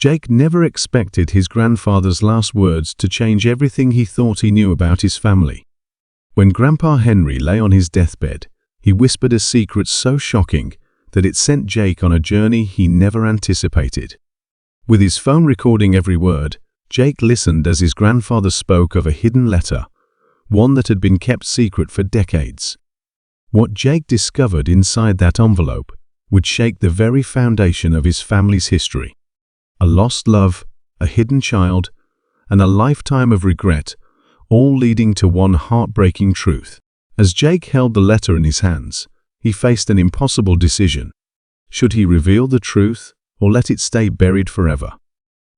Jake never expected his grandfather's last words to change everything he thought he knew about his family. When Grandpa Henry lay on his deathbed, he whispered a secret so shocking that it sent Jake on a journey he never anticipated. With his phone recording every word, Jake listened as his grandfather spoke of a hidden letter, one that had been kept secret for decades. What Jake discovered inside that envelope would shake the very foundation of his family's history. A lost love, a hidden child, and a lifetime of regret, all leading to one heartbreaking truth. As Jake held the letter in his hands, he faced an impossible decision. Should he reveal the truth or let it stay buried forever?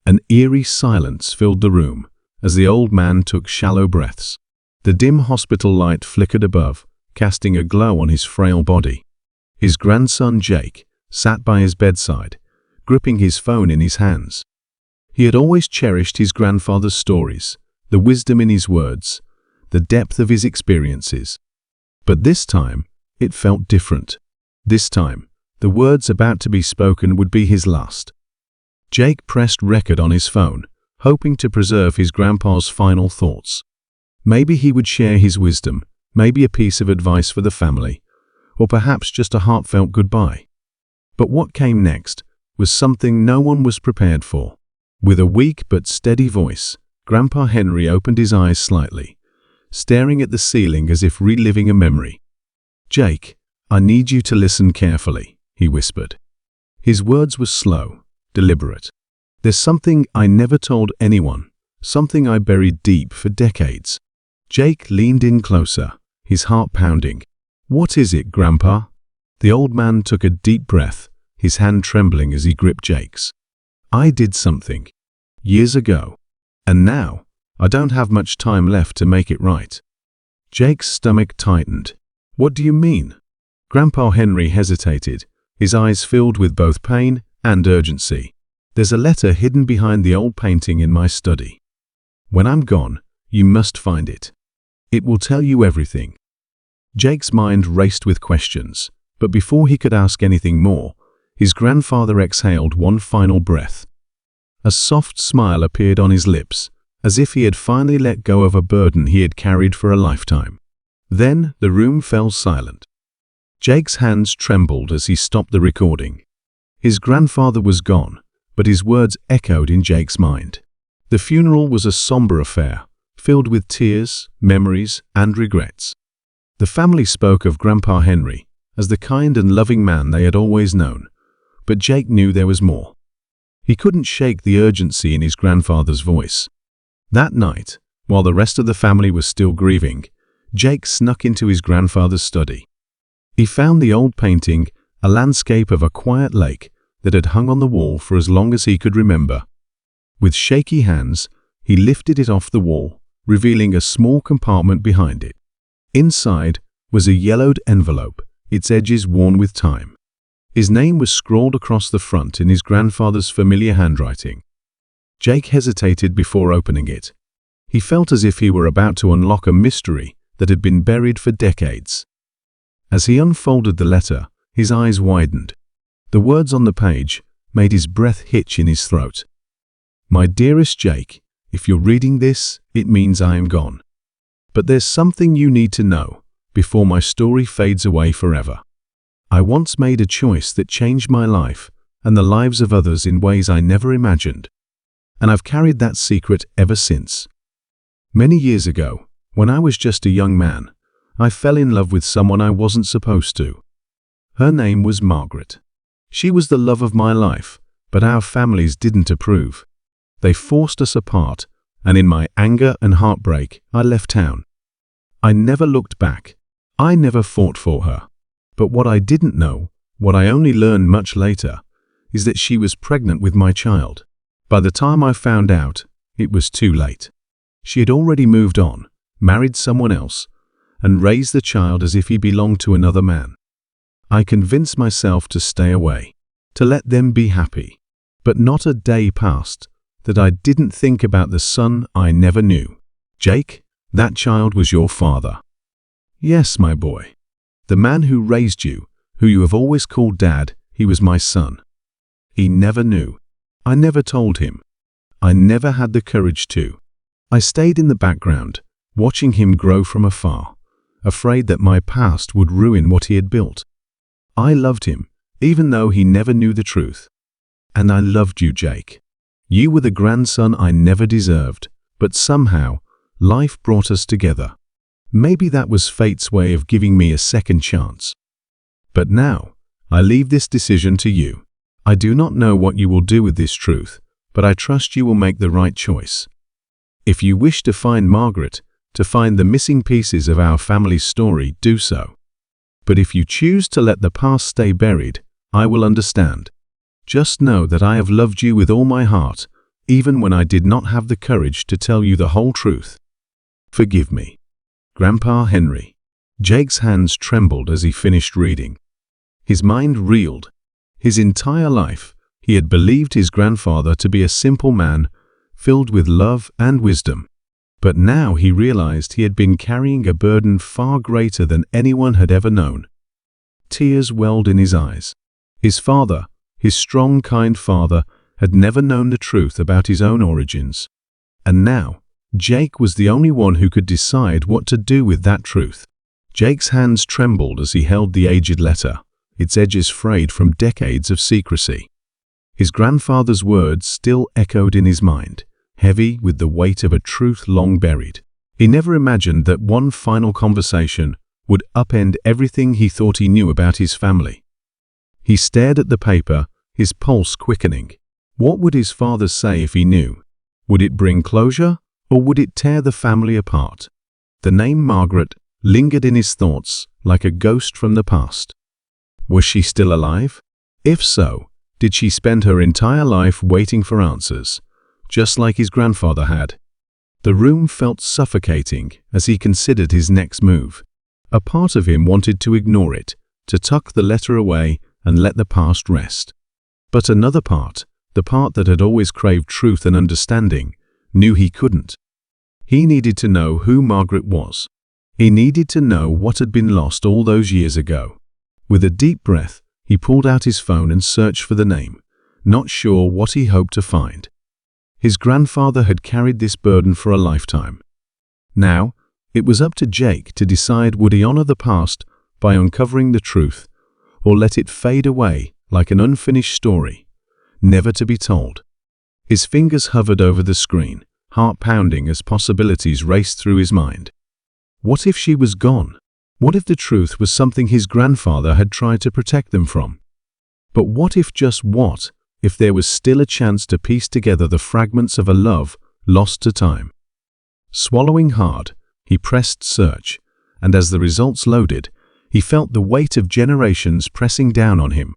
An eerie silence filled the room as the old man took shallow breaths. The dim hospital light flickered above, casting a glow on his frail body. His grandson Jake sat by his bedside, gripping his phone in his hands. He had always cherished his grandfather's stories, the wisdom in his words, the depth of his experiences. But this time, it felt different. This time, the words about to be spoken would be his last. Jake pressed record on his phone, hoping to preserve his grandpa's final thoughts. Maybe he would share his wisdom, maybe a piece of advice for the family, or perhaps just a heartfelt goodbye. But what came next was something no one was prepared for. With a weak but steady voice, Grandpa Henry opened his eyes slightly, staring at the ceiling as if reliving a memory. "Jake, I need you to listen carefully," he whispered. His words were slow, deliberate. "There's something I never told anyone, something I buried deep for decades." Jake leaned in closer, his heart pounding. "What is it, Grandpa?" The old man took a deep breath, his hand trembling as he gripped Jake's. "I did something years ago, and now I don't have much time left to make it right." Jake's stomach tightened. "What do you mean?" Grandpa Henry hesitated, his eyes filled with both pain and urgency. "There's a letter hidden behind the old painting in my study. When I'm gone, you must find it. It will tell you everything." Jake's mind raced with questions, but before he could ask anything more, his grandfather exhaled one final breath. A soft smile appeared on his lips, as if he had finally let go of a burden he had carried for a lifetime. Then the room fell silent. Jake's hands trembled as he stopped the recording. His grandfather was gone, but his words echoed in Jake's mind. The funeral was a somber affair, filled with tears, memories, and regrets. The family spoke of Grandpa Henry as the kind and loving man they had always known, but Jake knew there was more. He couldn't shake the urgency in his grandfather's voice. That night, while the rest of the family was still grieving, Jake snuck into his grandfather's study. He found the old painting, a landscape of a quiet lake that had hung on the wall for as long as he could remember. With shaky hands, he lifted it off the wall, revealing a small compartment behind it. Inside was a yellowed envelope, its edges worn with time. His name was scrawled across the front in his grandfather's familiar handwriting. Jake hesitated before opening it. He felt as if he were about to unlock a mystery that had been buried for decades. As he unfolded the letter, his eyes widened. The words on the page made his breath hitch in his throat. "My dearest Jake, if you're reading this, it means I am gone. But there's something you need to know before my story fades away forever. I once made a choice that changed my life and the lives of others in ways I never imagined. And I've carried that secret ever since. Many years ago, when I was just a young man, I fell in love with someone I wasn't supposed to. Her name was Margaret. She was the love of my life, but our families didn't approve. They forced us apart, and in my anger and heartbreak, I left town. I never looked back. I never fought for her. But what I didn't know, what I only learned much later, is that she was pregnant with my child. By the time I found out, it was too late. She had already moved on, married someone else, and raised the child as if he belonged to another man. I convinced myself to stay away, to let them be happy. But not a day passed that I didn't think about the son I never knew. Jake, that child was your father. Yes, my boy. The man who raised you, who you have always called Dad, he was my son. He never knew. I never told him. I never had the courage to. I stayed in the background, watching him grow from afar, afraid that my past would ruin what he had built. I loved him, even though he never knew the truth. And I loved you, Jake. You were the grandson I never deserved, but somehow, life brought us together. Maybe that was fate's way of giving me a second chance. But now, I leave this decision to you. I do not know what you will do with this truth, but I trust you will make the right choice. If you wish to find Margaret, to find the missing pieces of our family's story, do so. But if you choose to let the past stay buried, I will understand. Just know that I have loved you with all my heart, even when I did not have the courage to tell you the whole truth. Forgive me. Grandpa Henry. Jake's hands trembled as he finished reading. His mind reeled. His entire life, he had believed his grandfather to be a simple man, filled with love and wisdom. But now he realized he had been carrying a burden far greater than anyone had ever known. Tears welled in his eyes. His father, his strong, kind father, had never known the truth about his own origins. And now, Jake was the only one who could decide what to do with that truth. Jake's hands trembled as he held the aged letter, its edges frayed from decades of secrecy. His grandfather's words still echoed in his mind, heavy with the weight of a truth long buried. He never imagined that one final conversation would upend everything he thought he knew about his family. He stared at the paper, his pulse quickening. What would his father say if he knew? Would it bring closure, or would it tear the family apart? The name Margaret lingered in his thoughts like a ghost from the past. Was she still alive? If so, did she spend her entire life waiting for answers, just like his grandfather had? The room felt suffocating as he considered his next move. A part of him wanted to ignore it, to tuck the letter away and let the past rest. But another part, the part that had always craved truth and understanding, knew he couldn't. He needed to know who Margaret was. He needed to know what had been lost all those years ago. With a deep breath, he pulled out his phone and searched for the name, not sure what he hoped to find. His grandfather had carried this burden for a lifetime. Now, it was up to Jake to decide would he honor the past by uncovering the truth, or let it fade away like an unfinished story, never to be told. His fingers hovered over the screen, heart pounding as possibilities raced through his mind. What if she was gone? What if the truth was something his grandfather had tried to protect them from? But what if if there was still a chance to piece together the fragments of a love lost to time? Swallowing hard, he pressed search, and as the results loaded, he felt the weight of generations pressing down on him.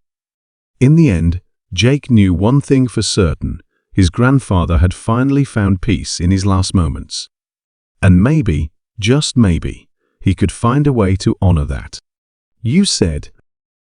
In the end, Jake knew one thing for certain: his grandfather had finally found peace in his last moments. And maybe, just maybe, he could find a way to honor that. "You said